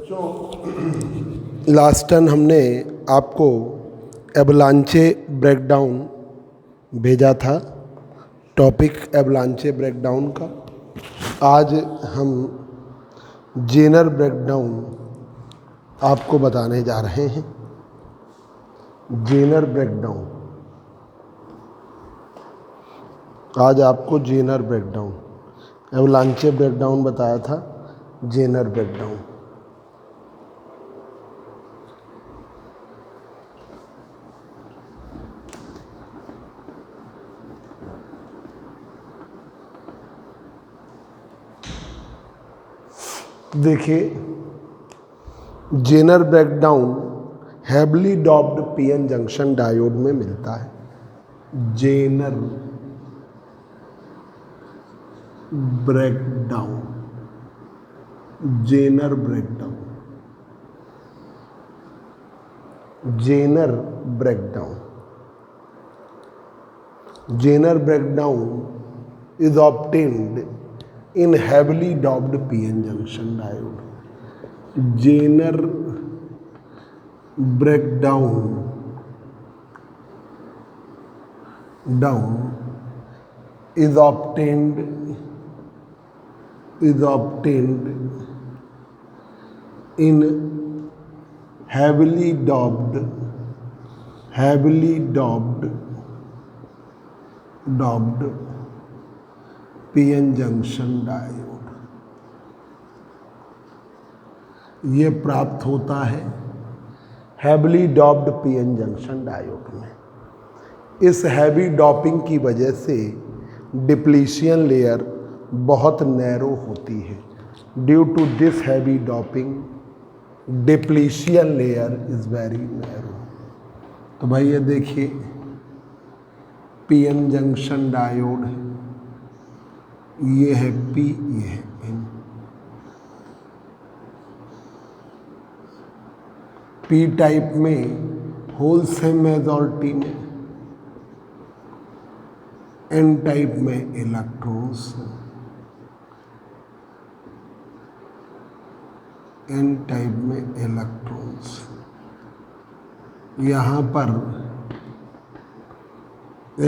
बच्चों, last time हमने आपको एवलांचे ब्रेकडाउन भेजा था, टॉपिक एवलांचे ब्रेकडाउन का। आज हम जेनर ब्रेकडाउन आपको बताने जा रहे हैं। जेनर ब्रेकडाउन, आज आपको जेनर ब्रेकडाउन, एवलांचे ब्रेकडाउन बताया था, जेनर ब्रेकडाउन। देखिए, Zener breakdown heavily doped PN junction diode में मिलता है। Jenner breakdown, zener breakdown, zener breakdown, zener breakdown is obtained in heavily doped PN junction diode. Zener breakdown is obtained in heavily doped PN junction diode. ये प्राप्त होता है heavily doped PN junction diode में। इस heavy doping की वजह से depletion layer बहुत नैरो होती है। Due to this heavy doping depletion layer is very narrow. तो भाई ये देखिए, पीएन जंक्शन डायोड है, ये है पी, ये है एन। पी टाइप में होल्स है मेजॉरिटी में, एन टाइप में इलेक्ट्रॉन्स, एन टाइप में इलेक्ट्रॉन्स। यहाँ पर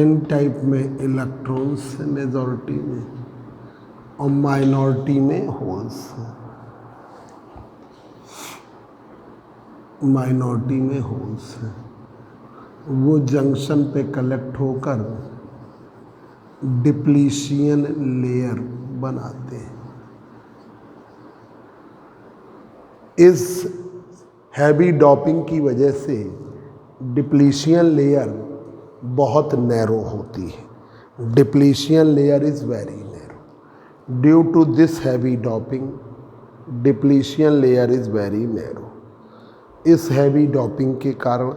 एन टाइप में इलेक्ट्रॉन्स है मेजॉरिटी में और माइनॉरिटी में होल्स, माइनॉरिटी में होल्स है। वो जंक्शन पे कलेक्ट होकर डिप्लीशन लेयर बनाते हैं। इस हैवी डॉपिंग की वजह से डिप्लीशन लेयर बहुत नैरो होती है। Depletion layer is very narrow. Due to this heavy doping depletion layer is very narrow. इस हैवी डॉपिंग के कारण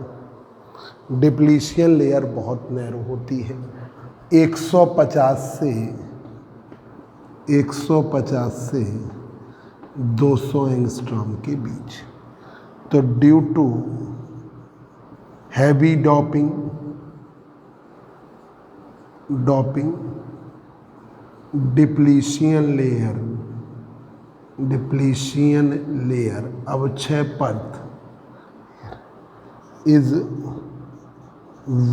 डिप्लीशन लेयर बहुत नैरो होती है। 150 से 200 एंगस्ट्रॉम के बीच। तो due to heavy doping depletion layer अवक्षय परत is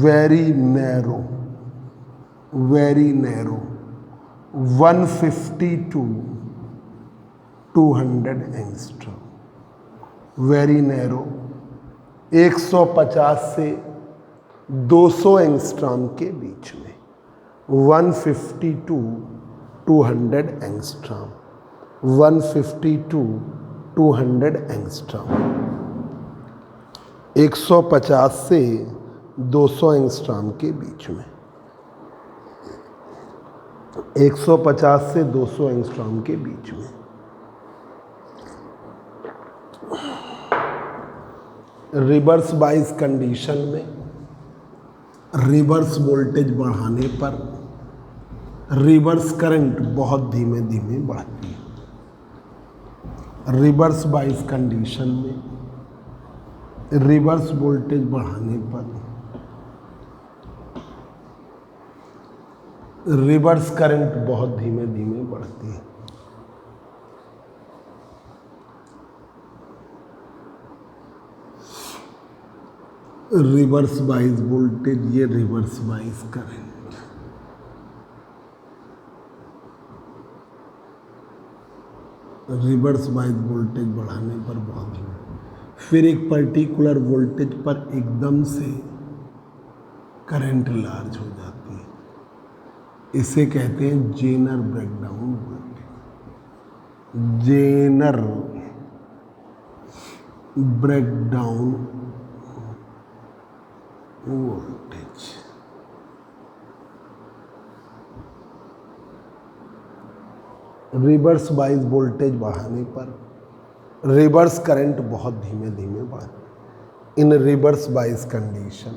very narrow 150 to 200 angstrom. Very narrow 150 से 200 एंगस्ट्रॉम के बीच में। 150 to 200 एंगस्ट्रॉम, 150 to 200 एंगस्ट्रॉम। 150 से 200 एंगस्ट्रॉम के बीच में। 150 से 200 एंगस्ट्रॉम के बीच में। रिवर्स बाइस कंडीशन में रिवर्स वोल्टेज बढ़ाने पर रिवर्स करंट बहुत धीमे धीमे बढ़ती है। रिवर्स बाइस कंडीशन में रिवर्स वोल्टेज बढ़ाने पर रिवर्स करंट बहुत धीमे धीमे बढ़ती है। रिवर्स बाइस वोल्टेज, ये reverse bias current. Reverse bias voltage बढ़ाने पर बहुत धीमे, फिर एक पर्टिकुलर वोल्टेज पर एकदम से करंट लार्ज हो जाती है, इसे कहते हैं Jenner breakdown voltage. Zener breakdown voltage. Reverse bias voltage बढ़ाने पर रिवर्स करंट बहुत धीमे धीमे बढ़े। In reverse bias condition,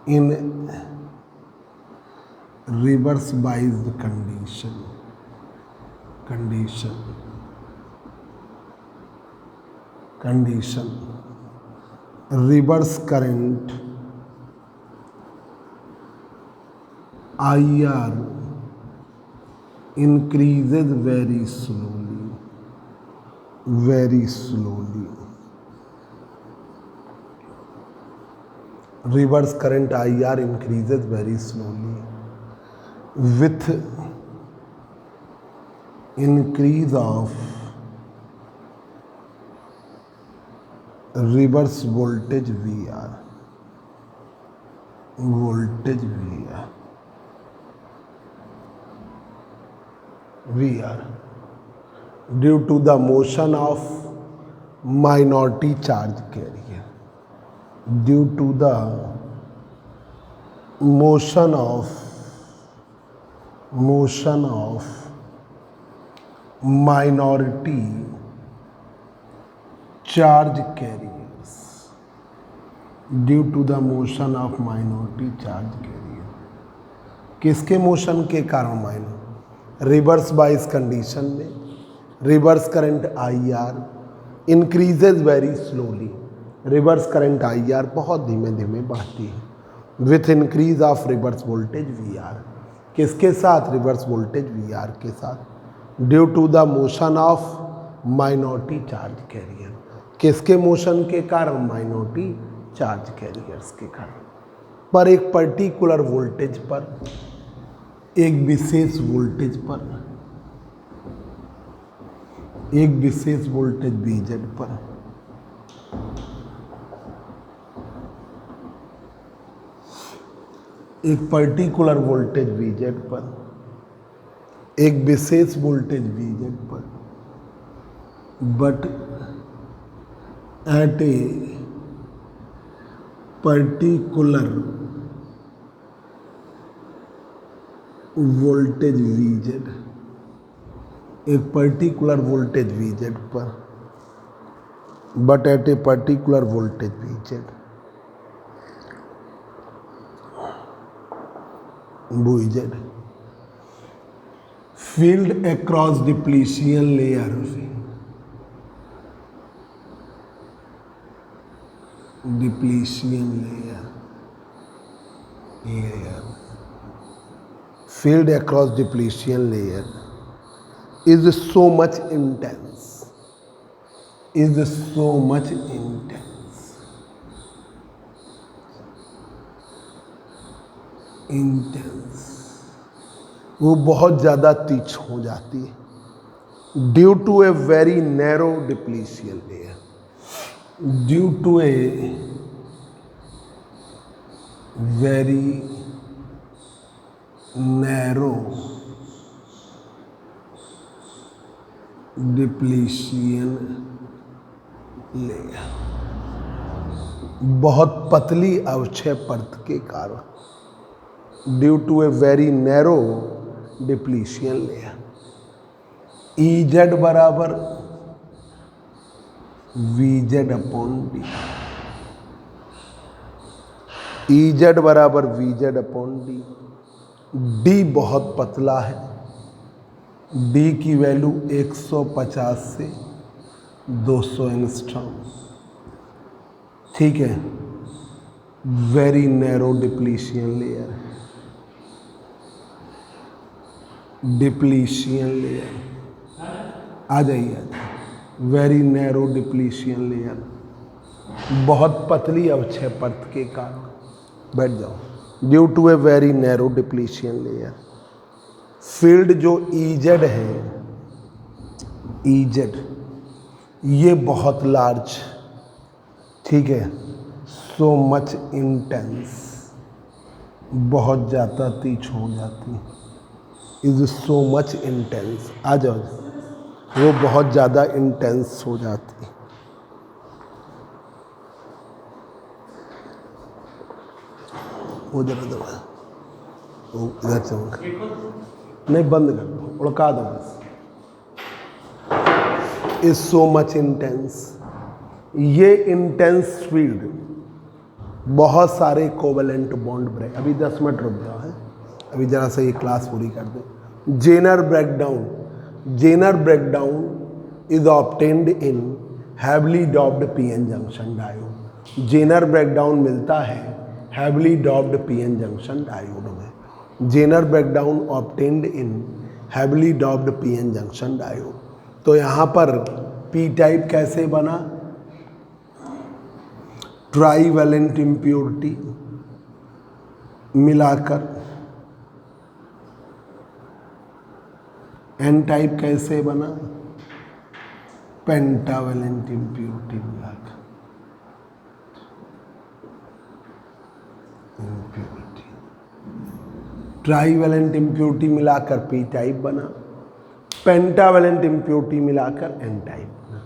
in reverse bias condition reverse current IR increases very slowly. Reverse current IR increases very slowly with increase of reverse voltage VR. Due to the motion of minority charge carrier. Due to the motion of minority charge carriers. Due to the motion of minority charge carrier. किसके motion के कारण minor? Reverse bias condition में reverse current IR increases very slowly. Reverse current IR बहुत धीमे धीमे बढ़ती है with increase of reverse voltage VR। किसके साथ? रिवर्स वोल्टेज VR के साथ। Due to the motion of minority charge carrier. किसके मोशन के कारण? माइनॉरिटी चार्ज कैरियर्स के कारण। पर एक पर्टिकुलर वोल्टेज पर, एक विशेष वोल्टेज पर, एक विशेष वोल्टेज VZ पर एक पर्टिकुलर वोल्टेज VZ पर, एक विशेष वोल्टेज VZ पर, but at a particular voltage VZ, एक पर्टिकुलर वोल्टेज VZ पर, but at a particular voltage VZ field across depletion layer, field across depletion layer is so much intense, वो बहुत ज़्यादा तीक्ष्ण हो जाती है due to a very narrow depletion layer, due to a very narrow depletion layer, बहुत पतली अवक्षय परत के कारण। Due to a very narrow depletion layer. EZ बराबर VZ अपॉन D, EZ बराबर VZ अपॉन D। D बहुत पतला है, D की वैल्यू 150 से 200 एंगस्ट्रॉम, ठीक है। वेरी नैरो डिप्लीशन लेयर, आ जाइए। वेरी नैरो डिप्लीशन लेयर बहुत पतली अवक्षय परत के कारण। बैठ जाओ। Due to a very narrow depletion layer, field जो ईजेड है, ईजेड ये बहुत लार्ज, ठीक है, सो मच इंटेंस, बहुत ज़्यादा तीक्ष्ण हो जाती, इज सो मच इंटेंस, आ जाओ, वो बहुत ज़्यादा इंटेंस हो जाती। उधर उधर इधर से नहीं, बंद कर दो, उड़का दो बस। इज सो मच इंटेंस, ये इंटेंस फील्ड बहुत सारे कोवेलेंट बॉन्ड ब्रेक। अभी 10 मिनट रुक जाओ है, अभी जरा सा ये क्लास पूरी कर दे। Zener breakdown, zener breakdown is obtained in heavily doped PN junction diode. Zener breakdown मिलता है heavily doped PN junction diode में। Zener breakdown obtained in heavily doped PN junction diode. तो यहाँ पर पी टाइप कैसे बना? ट्राईवैलेंट इम्प्योरिटी मिलाकर। N type कैसे बना? पेंटावैलेंट इम्प्योरिटी मिलाकर। इम्प्योरिटी ट्राईवैलेंट इम्प्योरिटी मिलाकर पी टाइप बना, पेंटावैलेंट इम्प्योरिटी मिलाकर एन टाइप बना।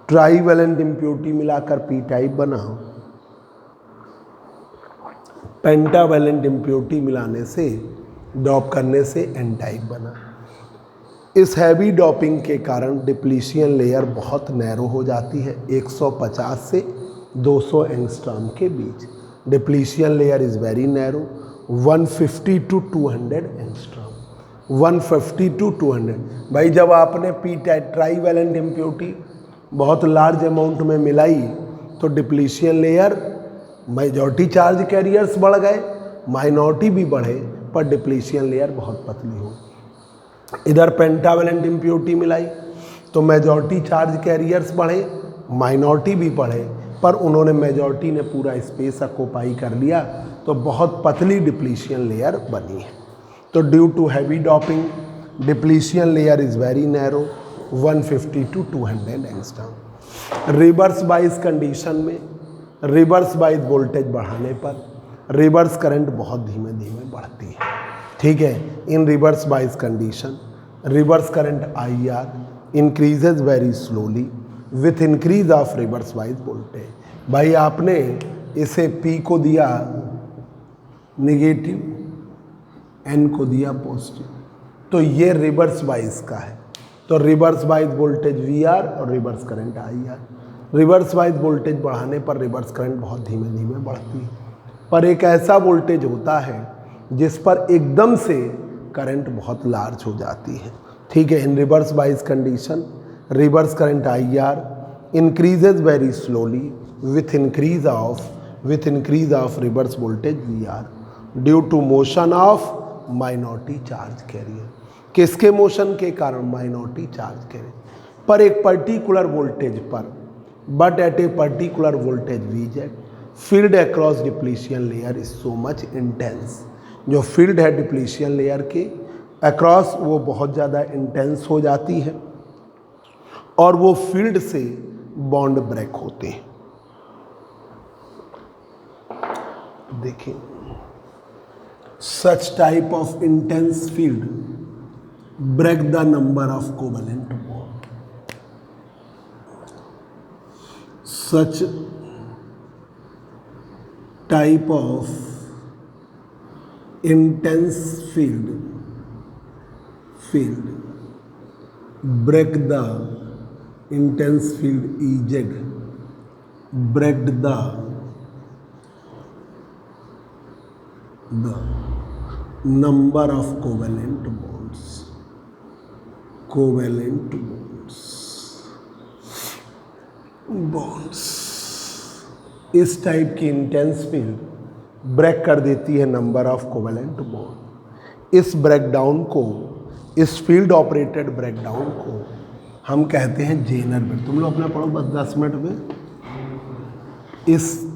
ट्राईवैलेंट इम्प्योरिटी मिलाकर पी टाइप बना, पेंटावैलेंट इम्प्योरिटी मिलाने से, डॉप करने से एन टाइप बना। इस हैवी डॉपिंग के कारण डिप्लीशन लेयर बहुत नैरो हो जाती है, 150 से 200 एंगस्ट्रॉम के बीच। Depletion layer is very narrow, 150 to 200 angstrom, 150 to 200। भाई जब आपने पी टाइप ट्राईवैलेंट इम्प्योरिटी बहुत लार्ज अमाउंट में मिलाई तो depletion layer, majority charge carriers बढ़ गए, माइनॉरिटी भी बढ़े, पर डिप्लीशन लेयर बहुत पतली हो। इधर पेंटावैलेंट इम्प्योरिटी मिलाई तो मेजॉरिटी चार्ज कैरियर्स बढ़े, माइनॉरिटी भी बढ़े, पर उन्होंने मेजॉरिटी ने पूरा स्पेस ऑक्यूपाई कर लिया, तो बहुत पतली डिप्लीशन लेयर बनी है। तो due to heavy doping depletion layer is very narrow, 150 to 200 angstrom. Reverse bias condition में, रिवर्स बाइस वोल्टेज बढ़ाने पर रिवर्स करंट बहुत धीमे धीमे बढ़ती है, ठीक है। In reverse bias condition reverse current IR increases very slowly with increase of reverse bias voltage. भाई आपने इसे P को दिया नेगेटिव, N को दिया पॉजिटिव, तो ये रिवर्स बाइस का है, तो रिवर्स बाइस वोल्टेज VR और reverse current IR। Reverse bias voltage बढ़ाने पर रिवर्स करंट बहुत धीमे धीमे बढ़ती है, पर एक ऐसा वोल्टेज होता है जिस पर एकदम से करंट बहुत लार्ज हो जाती है, ठीक है। In reverse bias condition reverse current IR increases very slowly with increase of reverse voltage VR due to motion of minority charge carrier. किसके मोशन के कारण? माइनॉरिटी चार्ज कैरियर पर एक पर्टिकुलर वोल्टेज पर, but at a particular voltage VZ field across depletion layer is so much intense. जो field है depletion layer के across वो बहुत ज़्यादा इंटेंस हो जाती है और वो फील्ड से बॉन्ड ब्रेक होते हैं। देखिए, such type of intense field break the number of covalent bond. Such type of intense field break the intense field EZ break the number of covalent bonds। इस टाइप की intense field break कर देती है number of covalent bond. इस breakdown को, इस field operated breakdown को हम कहते हैं जेनर ब्रेक। तुम लोग अपना पढ़ो बस 10 मिनट में। इस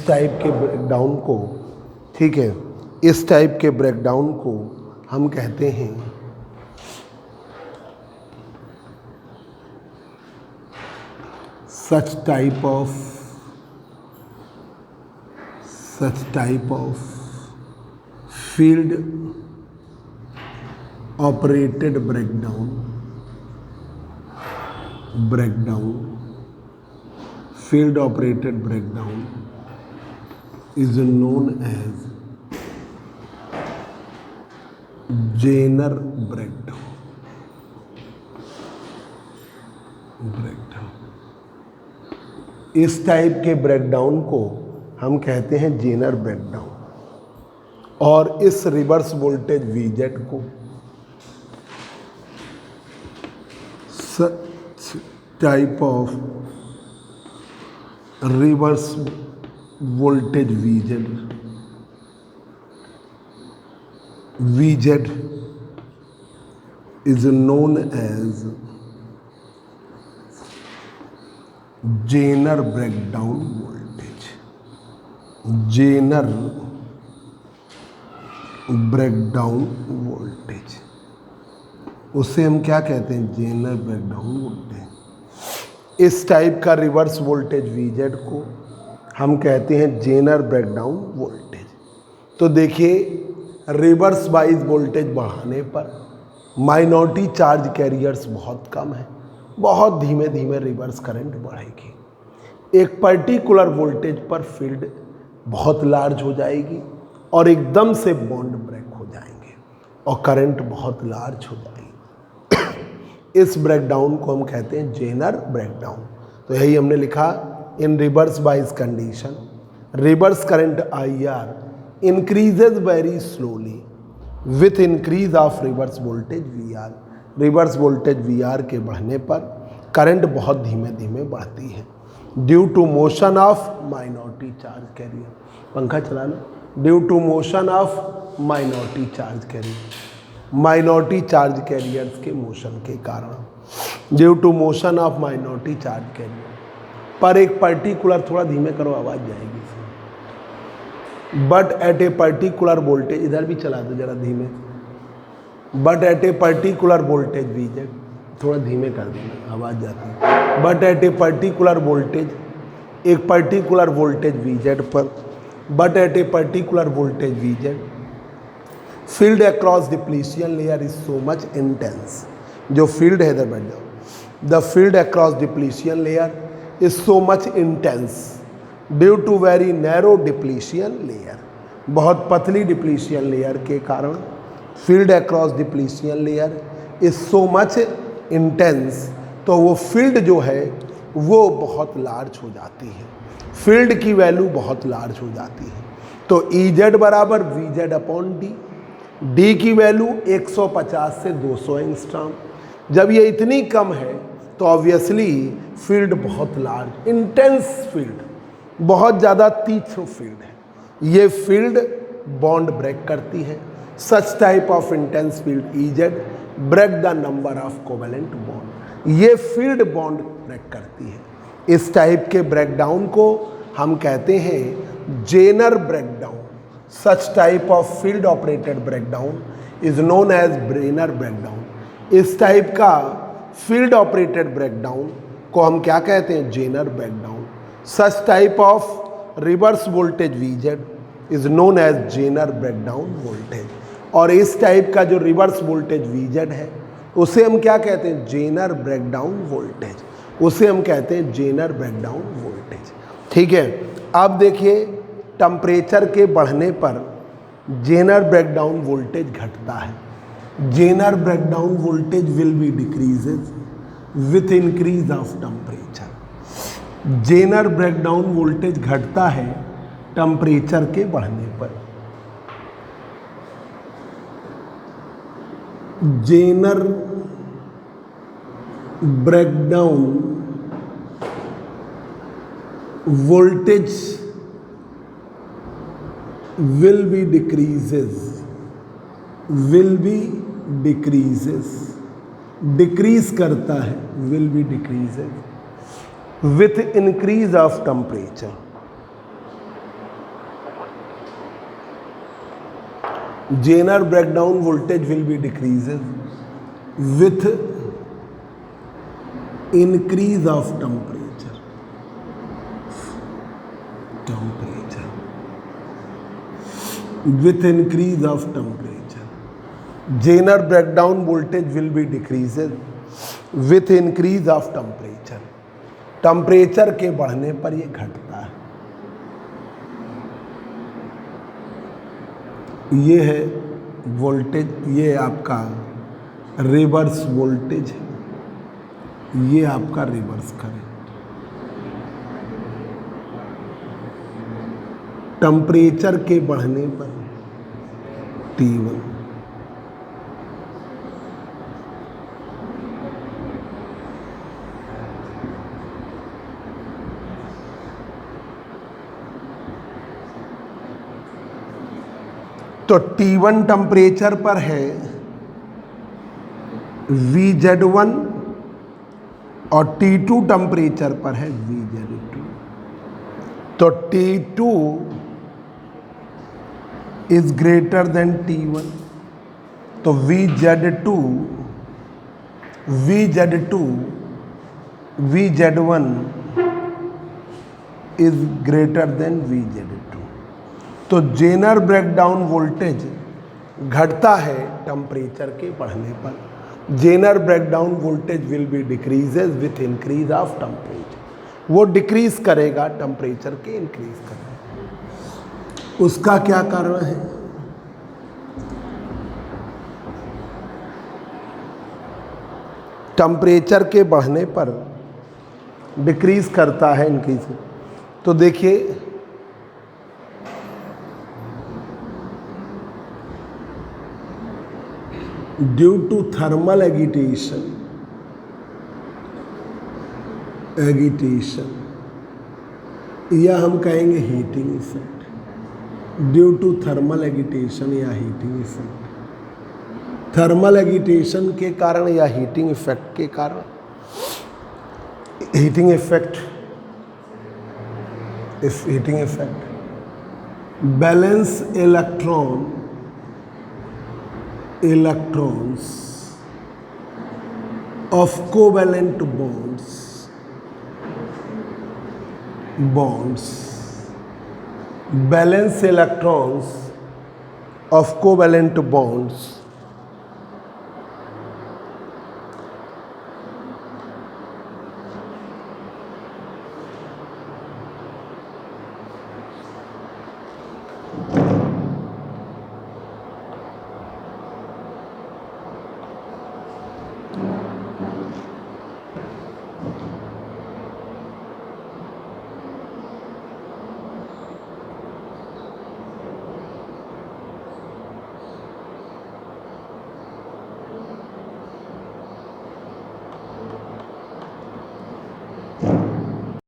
टाइप के ब्रेकडाउन को, ठीक है, इस टाइप के ब्रेकडाउन को हम कहते हैं such type of field operated breakdown field operated breakdown is known as Jenner breakdown. इस टाइप के ब्रेकडाउन को हम कहते हैं जेनर ब्रेकडाउन, और इस रिवर्स वोल्टेज Vz को सच type of reverse voltage Vz is known as Jenner breakdown voltage. Jenner breakdown voltage, उसे हम क्या कहते हैं? Jenner breakdown voltage. इस टाइप का रिवर्स वोल्टेज Vz को हम कहते हैं जेनर ब्रेकडाउन वोल्टेज। तो देखिए, रिवर्स बाइज वोल्टेज बढ़ाने पर माइनॉरिटी चार्ज कैरियर्स बहुत कम है, बहुत धीमे धीमे रिवर्स करंट बढ़ेगी। एक पर्टिकुलर वोल्टेज पर फील्ड बहुत लार्ज हो जाएगी और एकदम से बॉन्ड ब्रेक हो जाएंगे और करंट बहुत लार्ज हो जाएगी। इस ब्रेकडाउन को हम कहते हैं जेनर ब्रेकडाउन। तो यही हमने लिखा, in reverse bias condition reverse current IR increases very slowly with increase of reverse voltage VR। Reverse voltage VR के बढ़ने पर करंट बहुत धीमे धीमे बढ़ती है due to motion of minority charge carrier. पंखा चला लो। Due to motion of minority charge carrier, minority charge carriers के मोशन के कारण, due to motion of minority charge carrier पर एक पर्टिकुलर, थोड़ा धीमे करो आवाज़ जाएगी, but at a particular voltage, इधर भी चला दो जरा धीमे, but at a particular voltage Vz, थोड़ा धीमे कर देना आवाज़ जाती है। But at a particular voltage, एक पर्टिकुलर वोल्टेज Vz पर, but at a particular voltage Vz field across depletion layer is so much intense. जो फील्ड है, इधर बैठ जाओ, the field across depletion layer is so much intense due to very narrow depletion layer. बहुत पतली depletion layer के कारण field across depletion layer is so much intense, तो वो फील्ड जो है वो बहुत लार्ज हो जाती है, फील्ड की वैल्यू बहुत लार्ज हो जाती है। तो EZ बराबर VZ अपॉन D, D की वैल्यू 150 से 200 एंगस्ट्रॉम। जब ये इतनी कम है तो ऑब्वियसली फील्ड बहुत लार्ज, इंटेंस फील्ड, बहुत ज़्यादा तीक्ष्ण फील्ड है। ये फील्ड बॉन्ड ब्रेक करती है। Such type of intense field EZ break the number of covalent bond. ये फील्ड बॉन्ड ब्रेक करती है। इस टाइप के ब्रेकडाउन को हम कहते हैं Jenner breakdown. Such type of field operated breakdown is known as Zener breakdown. इस टाइप का फील्ड ऑपरेटेड ब्रेकडाउन को हम क्या कहते हैं? Jenner breakdown. Such type of reverse voltage Vz is known as Zener breakdown voltage. और इस type का जो रिवर्स वोल्टेज Vz है उसे हम क्या कहते हैं? Jenner breakdown voltage. उसे हम कहते हैं जेनर ब्रेकडाउन वोल्टेज। ठीक है, अब देखिए टेम्परेचर के बढ़ने पर जेनर ब्रेकडाउन वोल्टेज घटता है। Jenner breakdown voltage will be decreases with increase of temperature. Jenner breakdown voltage घटता है टेम्परेचर के बढ़ने पर। Jenner breakdown voltage will be decreases decrease करता है, will be decreases with increase of temperature. Jenner breakdown voltage will be decreases with increase of temperature. With increase of temperature, Zener breakdown voltage will be decreases with increase of temperature। Temperature के बढ़ने पर ये घटता है। ये है voltage, ये आपका रिवर्स वोल्टेज है, ये आपका रिवर्स करंट। टेम्परेचर के बढ़ने पर T1, तो T1 टेम्परेचर पर है VZ1 और T2 टेम्परेचर पर है VZ2। तो T2 is greater than T1, तो VZ1 is greater than VZ2। तो जेनर ब्रेकडाउन वोल्टेज घटता है टेम्परेचर के बढ़ने पर। Jenner breakdown voltage will be decreases with increase of temperature. वो डिक्रीज करेगा टेम्परेचर के इंक्रीज करेगा। उसका क्या कारण है? टेम्परेचर के बढ़ने पर डिक्रीज करता है, इंक्रीज। तो देखिए ड्यू टू थर्मल एगिटेशन या हम कहेंगे heating effect, due to thermal agitation या हीटिंग इफेक्ट। थर्मल एगिटेशन के कारण या हीटिंग इफेक्ट के कारण, heating effect valence electrons of covalent bonds balance electrons of covalent bonds